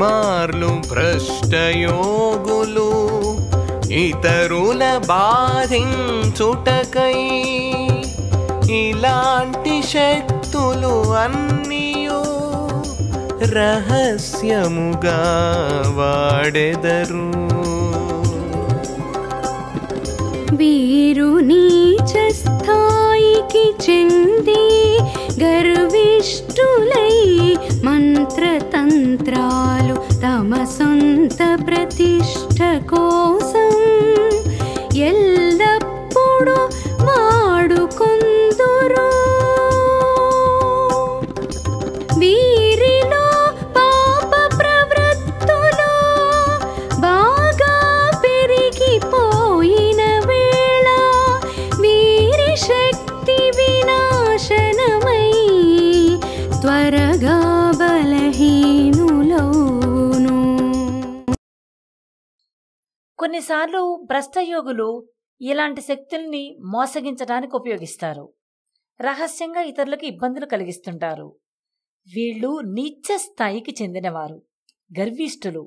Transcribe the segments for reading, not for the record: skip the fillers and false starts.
మార్లు భ్రష్టయోగులు ఇతరుల బాధించుటకై ఇలాంటి శక్తులు అన్నీయు రహస్యముగా వాడెదరు. వీరు నీచ స్థాయికి చెంది గర్విష్ఠులై మంత్రతంత్రాలు తమ సొంత ప్రతిష్ట కోసం ఎల్లప్పుడూ వాడుకొందురు. వీరిలో పాప ప్రవృత్తులు బాగా పెరిగిపోయిన వేళ వీరి శక్తి వినాశనమై త్వరగా బలహీనులవును. కొన్నిసార్లు భ్రష్టయోగులు ఇలాంటి శక్తుల్ని మోసగించడానికి ఉపయోగిస్తారు. రహస్యంగా ఇతరులకు ఇబ్బందులు కలిగిస్తుంటారు. వీళ్ళు నీచ స్థాయికి చెందినవారు, గర్విష్ఠులు,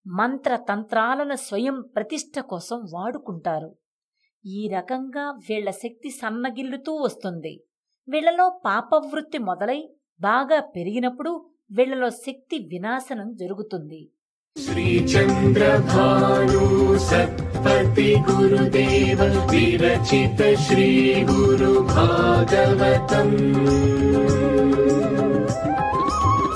మంత్రతంత్రాలను స్వయం ప్రతిష్ట కోసం వాడుకుంటారు. ఈ రకంగా వీళ్ల శక్తి సన్నగిల్లుతూ వస్తుంది. వీళ్లలో పాపవృత్తి మొదలై బాగా పెరిగినప్పుడు వీళ్లలో శక్తి వినాశనం జరుగుతుంది. శ్రీ చంద్రభాను సత్పతి గురుదేవ విరచిత శ్రీ గురు భాగవతం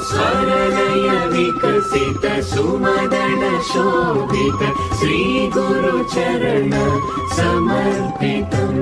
స్వరలయ వికసిత సుమదన శోభిత శ్రీ గురు చరణ సమర్పితం.